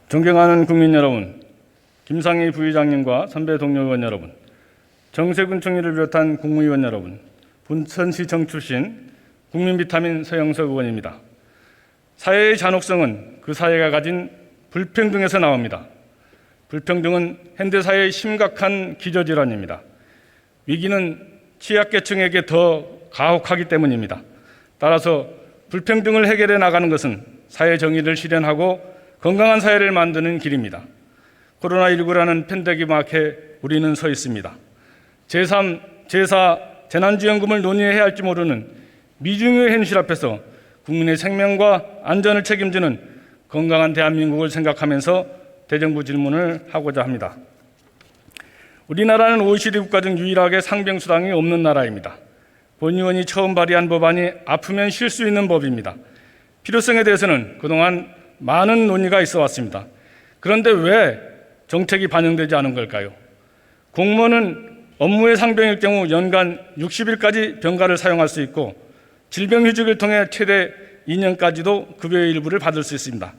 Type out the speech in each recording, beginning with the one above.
존경하는 국민 여러분, 김상희 부의장님과 선배 동료 의원 여러분, 정세균 총리를 비롯한 국무위원 여러분, 부천시청 출신 국민 비타민 서영석 의원입니다. 사회의 잔혹성은 그 사회가 가진 불평등에서 나옵니다. 불평등은 현대사회의 심각한 기저질환입니다. 위기는 취약계층에게 더 가혹하기 때문입니다. 따라서 불평등을 해결해 나가는 것은 사회 정의를 실현하고 건강한 사회를 만드는 길입니다. 코로나19라는 팬데믹 앞에 우리는 서 있습니다. 제3, 제4 재난지원금을 논의해야 할지 모르는 미중의 현실 앞에서 국민의 생명과 안전을 책임지는 건강한 대한민국을 생각하면서 대정부 질문을 하고자 합니다. 우리나라는 OECD 국가 중 유일하게 상병수당이 없는 나라입니다. 본 의원이 처음 발의한 법안이 아프면 쉴 수 있는 법입니다. 필요성에 대해서는 그동안 많은 논의가 있어 왔습니다. 그런데 왜 정책이 반영되지 않은 걸까요? 공무원은 업무의 상병일 경우 연간 60일까지 병가를 사용할 수 있고 질병휴직을 통해 최대 2년까지도 급여의 일부를 받을 수 있습니다.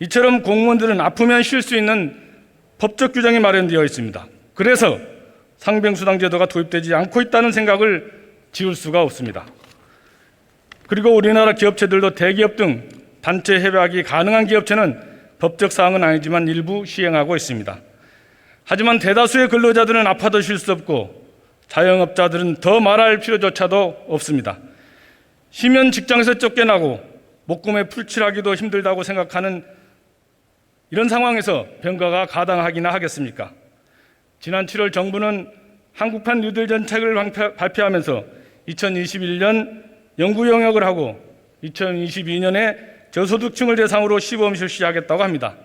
이처럼 공무원들은 아프면 쉴 수 있는 법적 규정이 마련되어 있습니다. 그래서 상병수당 제도가 도입되지 않고 있다는 생각을 지울 수가 없습니다. 그리고 우리나라 기업체들도 대기업 등 단체 협약이 가능한 기업체는 법적 사항은 아니지만 일부 시행하고 있습니다. 하지만 대다수의 근로자들은 아파도 쉴 수 없고 자영업자들은 더 말할 필요조차도 없습니다. 쉬면 직장에서 쫓겨나고 목금에 풀칠하기도 힘들다고 생각하는 이런 상황에서 병가가 가당하기나 하겠습니까? 지난 7월 정부는 한국판 뉴딜 정책을 발표하면서 2021년 연구 영역을 하고 2022년에 저소득층을 대상으로 시범 실시하겠다고 합니다.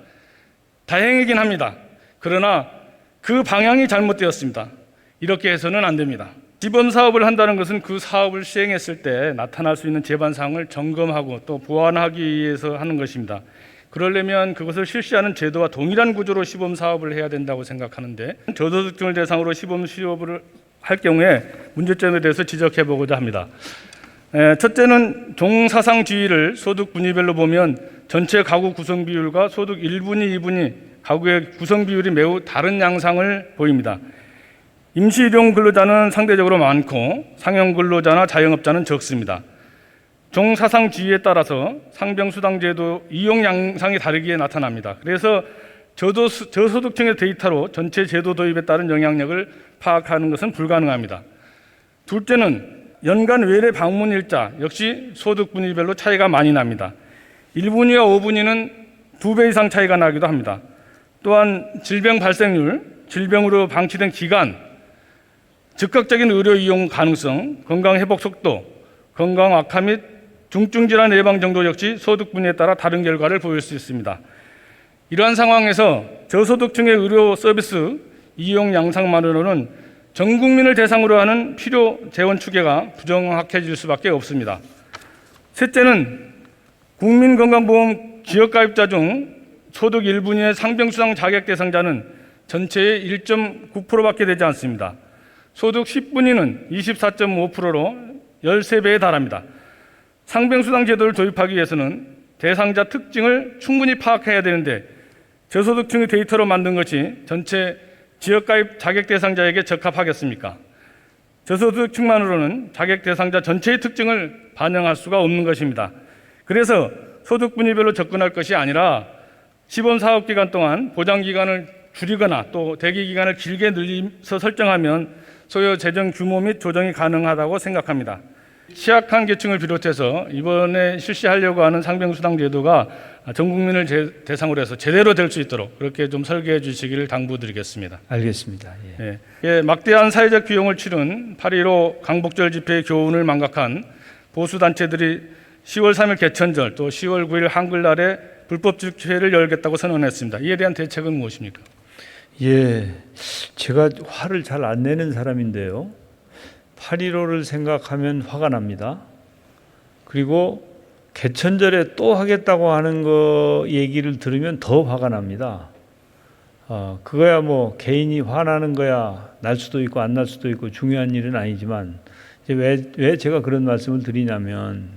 다행이긴 합니다. 그러나 그 방향이 잘못되었습니다. 이렇게 해서는 안 됩니다. 시범 사업을 한다는 것은 그 사업을 시행했을 때 나타날 수 있는 제반 사항을 점검하고 또 보완하기 위해서 하는 것입니다. 그러려면 그것을 실시하는 제도와 동일한 구조로 시범 사업을 해야 된다고 생각하는데 저소득층을 대상으로 시범 사업을 할 경우에 문제점에 대해서 지적해 보고자 합니다. 첫째는 종사상지위를 소득 분위별로 보면 전체 가구 구성 비율과 소득 1분위, 2분위 가구의 구성 비율이 매우 다른 양상을 보입니다. 임시일용 근로자는 상대적으로 많고 상용 근로자나 자영업자는 적습니다. 종사상지위에 따라서 상병수당 제도 이용 양상이 다르게 나타납니다. 그래서 저소득층의 데이터로 전체 제도 도입에 따른 영향력을 파악하는 것은 불가능합니다. 둘째는 연간 외래 방문 일자 역시 소득 분위별로 차이가 많이 납니다. 1분위와 5분위는 2배 이상 차이가 나기도 합니다. 또한 질병 발생률, 질병으로 방치된 기간, 즉각적인 의료 이용 가능성, 건강 회복 속도, 건강 악화 및 중증 질환 예방 정도 역시 소득 분위에 따라 다른 결과를 보일 수 있습니다. 이러한 상황에서 저소득층의 의료 서비스 이용 양상만으로는 전 국민을 대상으로 하는 필요 재원 추계가 부정확해질 수밖에 없습니다. 셋째는 국민건강보험 기업가입자 중 소득 1분위의 상병수당 자격 대상자는 전체의 1.9%밖에 되지 않습니다. 소득 10분위는 24.5%로 13배에 달합니다. 상병수당 제도를 도입하기 위해서는 대상자 특징을 충분히 파악해야 되는데 저소득층의 데이터로 만든 것이 전체 지역가입 자격 대상자에게 적합하겠습니까? 저소득층만으로는 자격 대상자 전체의 특징을 반영할 수가 없는 것입니다. 그래서 소득 분위별로 접근할 것이 아니라 시범 사업 기간 동안 보장 기간을 줄이거나 또 대기 기간을 길게 늘려서 설정하면 소요 재정 규모 및 조정이 가능하다고 생각합니다. 취약한 계층을 비롯해서 이번에 실시하려고 하는 상병수당 제도가 전 국민을 대상으로 해서 제대로 될 수 있도록 그렇게 좀 설계해 주시기를 당부드리겠습니다. 알겠습니다. 예, 막대한 사회적 비용을 치른 8.15 강복절 집회의 교훈을 망각한 보수단체들이 10월 3일 개천절 또 10월 9일 한글날에 불법 집회를 열겠다고 선언했습니다. 이에 대한 대책은 무엇입니까? 제가 화를 잘 안 내는 사람인데요. 8.15를 생각하면 화가 납니다. 그리고 개천절에 또 하겠다고 하는 거 얘기를 들으면 더 화가 납니다. 그거야 뭐 개인이 화나는 거야 날 수도 있고 안 날 수도 있고 중요한 일은 아니지만 이제 왜 제가 그런 말씀을 드리냐면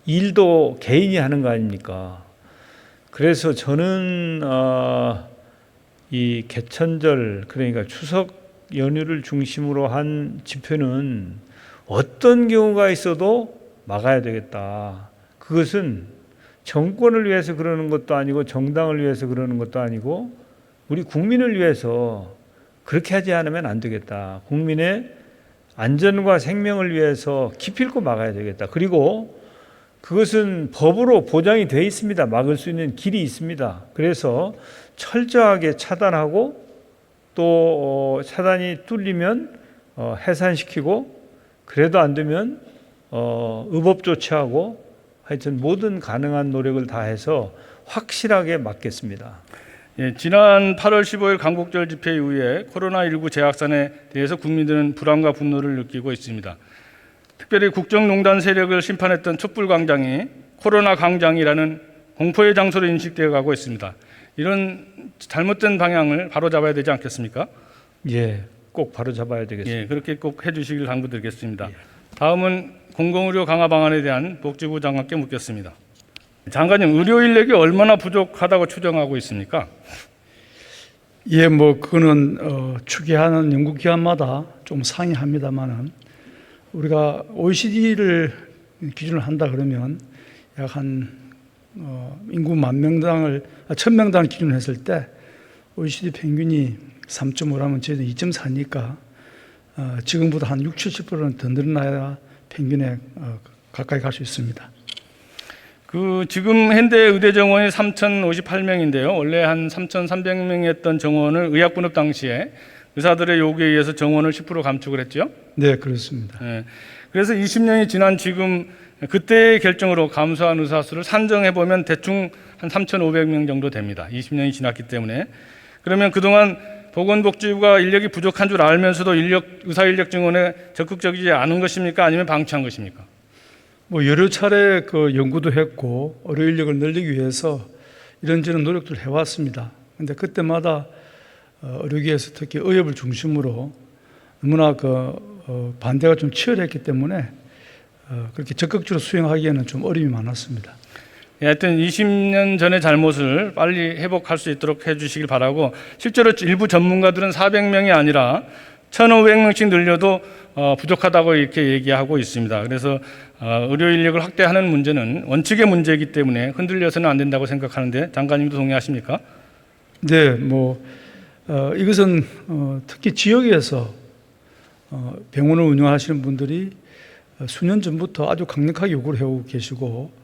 일도 개인이 하는 거 아닙니까? 그래서 저는 이 개천절, 그러니까 추석 연휴를 중심으로 한 집회는 어떤 경우가 있어도 막아야 되겠다. 그것은 정권을 위해서 그러는 것도 아니고 정당을 위해서 그러는 것도 아니고 우리 국민을 위해서 그렇게 하지 않으면 안 되겠다. 국민의 안전과 생명을 위해서 기필코 막아야 되겠다. 그리고 그것은 법으로 보장이 되어 있습니다. 막을 수 있는 길이 있습니다. 그래서 철저하게 차단하고 또 차단이 뚫리면 해산시키고, 그래도 안 되면 의법 조치하고, 하여튼 모든 가능한 노력을 다해서 확실하게 막겠습니다. 예, 지난 8월 15일 광복절 집회 이후에 코로나19 재확산에 대해서 국민들은 불안과 분노를 느끼고 있습니다. 특별히 국정농단 세력을 심판했던 촛불광장이 코로나 광장이라는 공포의 장소로 인식되어 가고 있습니다. 이런 잘못된 방향을 바로잡아야 되지 않겠습니까? 예, 꼭 바로잡아야 되겠습니다. 예, 그렇게 꼭 해주시길 당부드리겠습니다. 다음은 공공의료 강화 방안에 대한 복지부 장관께 묻겠습니다. 장관님, 의료 인력이 얼마나 부족하다고 추정하고 있습니까? 예, 뭐 그거는 추계하는 연구기관마다 좀 상이합니다만은 우리가 OECD를 기준으로 한다 그러면 약 한 인구 1000명당 기준으로 했을 때 OECD 평균이 3.5라면 저희는 2.4니까 지금보다 한 60-70%는 더 늘어나야 평균에 가까이 갈 수 있습니다. 지금 현대 의대 정원이 3,058명인데요. 원래 한 3,300명이었던 정원을 의학분업 당시에 의사들의 요구에 의해서 정원을 10% 감축을 했죠. 네, 그렇습니다. 예, 그래서 20년이 지난 지금 그때의 결정으로 감소한 의사 수를 산정해 보면 대충 한 3,500명 정도 됩니다. 20년이 지났기 때문에. 그러면 그동안 보건복지부가 인력이 부족한 줄 알면서도 의사 인력 증원에 적극적이지 않은 것입니까? 아니면 방치한 것입니까? 뭐 여러 차례 그 연구도 했고 의료 인력을 늘리기 위해서 이런저런 노력들을 해왔습니다. 그런데 그때마다 의료계에서 특히 의협을 중심으로 너무나 반대가 좀 치열했기 때문에 그렇게 적극적으로 수행하기에는 좀 어려움이 많았습니다. 예, 하여튼 20년 전의 잘못을 빨리 회복할 수 있도록 해주시길 바라고, 실제로 일부 전문가들은 400명이 아니라 1,500명씩 늘려도 부족하다고 이렇게 얘기하고 있습니다. 그래서 의료 인력을 확대하는 문제는 원칙의 문제이기 때문에 흔들려서는 안 된다고 생각하는데 장관님도 동의하십니까? 네, 뭐 이것은 특히 지역에서 병원을 운영하시는 분들이 수년 전부터 아주 강력하게 요구를 해오고 계시고,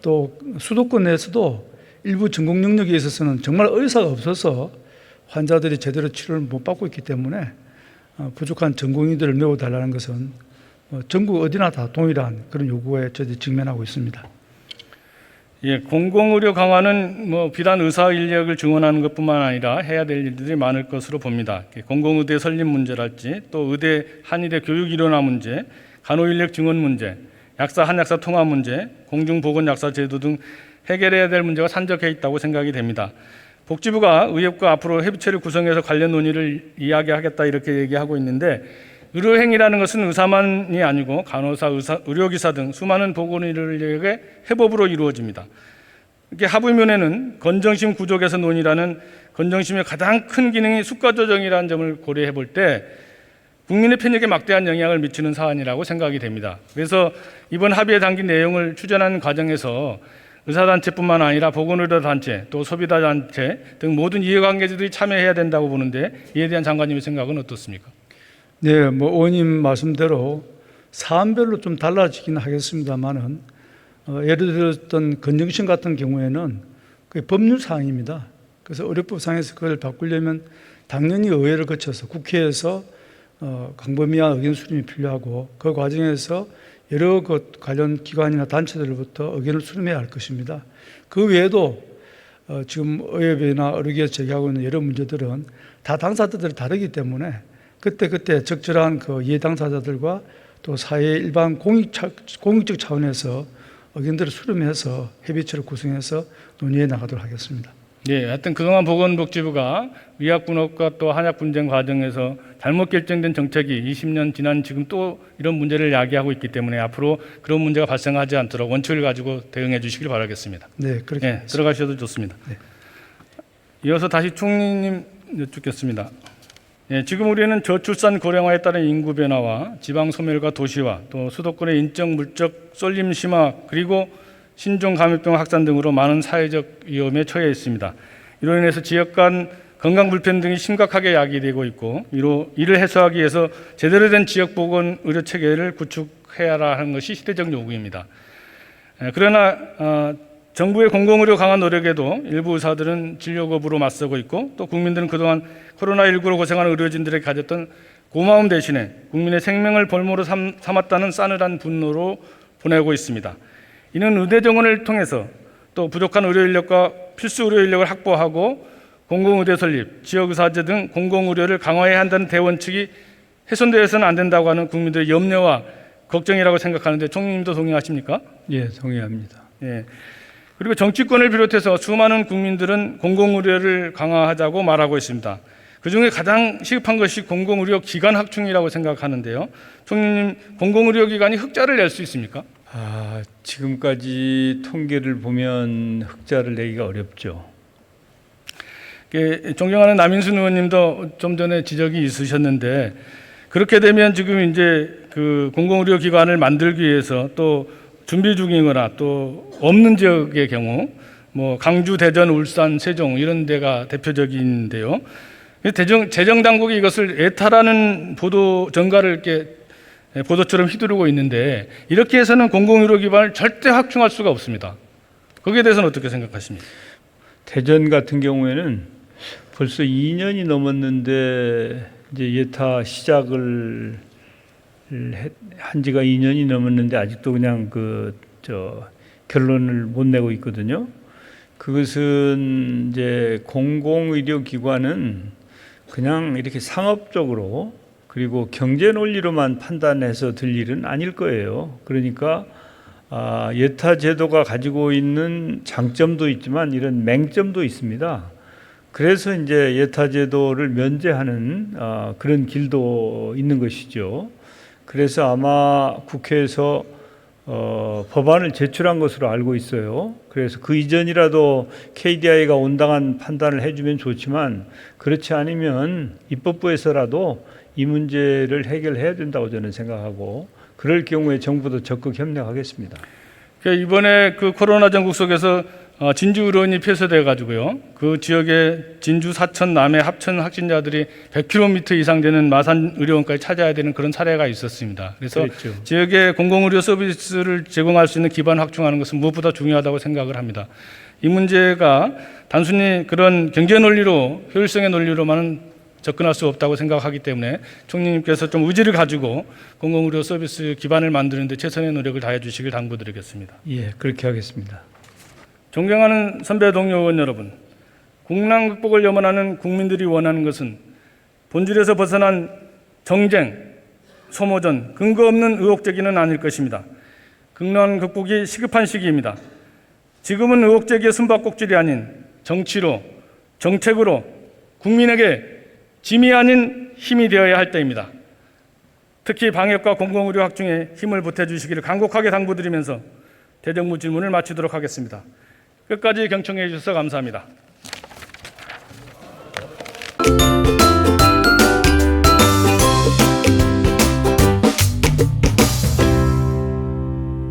또 수도권 내에서도 일부 전공 영역에 있어서는 정말 의사가 없어서 환자들이 제대로 치료를 못 받고 있기 때문에 부족한 전공의들을 메워달라는 것은 전국 어디나 다 동일한 그런 요구에 저희들이 직면하고 있습니다. 예, 공공의료 강화는 뭐 비단 의사 인력을 증원하는 것뿐만 아니라 해야 될 일들이 많을 것으로 봅니다. 공공의대 설립 문제랄지, 또 의대 한의대 교육 일원화 문제, 간호 인력 증원 문제, 약사 한약사 통합 문제, 공중보건약사 제도 등 해결해야 될 문제가 산적해 있다고 생각이 됩니다. 복지부가 의협과 앞으로 협의체를 구성해서 관련 논의를 이야기하겠다 이렇게 얘기하고 있는데, 의료행위라는 것은 의사만이 아니고 간호사, 의료기사 등 수많은 보건의료인력의 협업으로 이루어집니다. 이렇게 하부면에는 건정심 구조 개선 논의라는 건정심의 가장 큰 기능이 수가 조정이라는 점을 고려해 볼 때 국민의 편익에 막대한 영향을 미치는 사안이라고 생각이 됩니다. 그래서 이번 합의에 담긴 내용을 추진하는 과정에서 의사단체뿐만 아니라 보건의료단체, 또 소비자단체 등 모든 이해관계자들이 참여해야 된다고 보는데, 이에 대한 장관님의 생각은 어떻습니까? 네, 뭐 의원님 말씀대로 사안별로 좀 달라지긴 하겠습니다만은 예를 들었던 건정심 같은 경우에는 그게 법률 사항입니다. 그래서 의료법상에서 그걸 바꾸려면 당연히 의회를 거쳐서 국회에서 광범위한 의견 수렴이 필요하고, 그 과정에서 여러 관련 기관이나 단체들로부터 의견을 수렴해야 할 것입니다. 그 외에도 지금 의협이나 의료계에서 제기하고 있는 여러 문제들은 다 당사자들이 다르기 때문에 그때 적절한 그 이해 당사자들과 또 사회 일반 공익적 차원에서 의견들을 수렴해서 협의체를 구성해서 논의해 나가도록 하겠습니다. 예, 하여튼 그동안 보건복지부가 의학분업과 또 한약 분쟁 과정에서 잘못 결정된 정책이 20년 지난 지금 또 이런 문제를 야기하고 있기 때문에 앞으로 그런 문제가 발생하지 않도록 원칙을 가지고 대응해 주시길 바라겠습니다. 네, 그렇게 예, 들어가셔도 좋습니다. 네. 이어서 다시 총리님 여쭙겠습니다. 예, 지금 우리는 저출산 고령화에 따른 인구 변화와 지방 소멸과 도시화, 또 수도권의 인적 물적 쏠림 심화, 그리고 신종 감염병 확산 등으로 많은 사회적 위험에 처해 있습니다. 이로 인해서 지역 간 건강 불평등이 심각하게 야기되고 있고, 이를 해소하기 위해서 제대로 된 지역 보건 의료 체계를 구축해야 하는 것이 시대적 요구입니다. 그러나 정부의 공공의료 강화 노력에도 일부 의사들은 진료 거부로 맞서고 있고, 또 국민들은 그동안 코로나19로 고생하는 의료진들에게 가졌던 고마움 대신에 국민의 생명을 볼모로 삼았다는 싸늘한 분노로 보내고 있습니다. 이는 의대 정원을 통해서 또 부족한 의료 인력과 필수 의료 인력을 확보하고 공공의대 설립, 지역의사제 등 공공의료를 강화해야 한다는 대원칙이 훼손되어서는 안 된다고 하는 국민들의 염려와 걱정이라고 생각하는데 총리님도 동의하십니까? 예, 동의합니다. 예. 그리고 정치권을 비롯해서 수많은 국민들은 공공의료를 강화하자고 말하고 있습니다. 그중에 가장 시급한 것이 공공의료 기관 확충이라고 생각하는데요. 총리님, 공공의료 기관이 흑자를 낼 수 있습니까? 지금까지 통계를 보면 흑자를 내기가 어렵죠. 존경하는 남인순 의원님도 좀 전에 지적이 있으셨는데, 그렇게 되면 지금 이제 그 공공의료 기관을 만들기 위해서 또 준비 중이거나 또 없는 지역의 경우, 뭐 강주, 대전, 울산, 세종 이런 데가 대표적인데요. 재정 당국이 이것을 애타라는 보도 전가를 이렇게 보도처럼 휘두르고 있는데, 이렇게 해서는 공공의료 기반을 절대 확충할 수가 없습니다. 거기에 대해서는 어떻게 생각하십니까? 대전 같은 경우에는 벌써 2년이 넘었는데 이제 예타 시작을 한 지가 2년이 넘었는데 아직도 그냥 결론을 못 내고 있거든요. 그것은 이제 공공의료기관은 그냥 이렇게 상업적으로 그리고 경제 논리로만 판단해서 들 일은 아닐 거예요. 그러니까 예타 제도가 가지고 있는 장점도 있지만 이런 맹점도 있습니다. 그래서 이제 예타 제도를 면제하는 그런 길도 있는 것이죠. 그래서 아마 국회에서 법안을 제출한 것으로 알고 있어요. 그래서 그 이전이라도 KDI가 온당한 판단을 해주면 좋지만, 그렇지 않으면 입법부에서라도 이 문제를 해결해야 된다고 저는 생각하고, 그럴 경우에 정부도 적극 협력하겠습니다. 이번에 그 코로나 전국 속에서 진주 의료원이 폐쇄돼 가지고요, 그 지역의 진주, 사천, 남해 합천 확진자들이 100km 이상 되는 마산 의료원까지 찾아야 되는 그런 사례가 있었습니다. 그래서 그랬죠. 지역의 공공의료 서비스를 제공할 수 있는 기반 확충하는 것은 무엇보다 중요하다고 생각을 합니다. 이 문제가 단순히 그런 경제 논리로, 효율성의 논리로만은 접근할 수 없다고 생각하기 때문에 총리님께서 좀 의지를 가지고 공공의료 서비스 기반을 만드는 데 최선의 노력을 다해 주시길 당부드리겠습니다. 예, 그렇게 하겠습니다. 존경하는 선배 동료 의원 여러분, 국난 극복을 염원하는 국민들이 원하는 것은 본질에서 벗어난 정쟁, 소모전, 근거 없는 의혹 제기는 아닐 것입니다. 국난 극복이 시급한 시기입니다. 지금은 의혹 제기의 숨바꼭질이 아닌 정치로, 정책으로 국민에게 짐이 아닌 힘이 되어야 할 때입니다. 특히 방역과 공공의료 확충에 힘을 보태주시기를 간곡하게 당부드리면서 대정부 질문을 마치도록 하겠습니다. 끝까지 경청해 주셔서 감사합니다.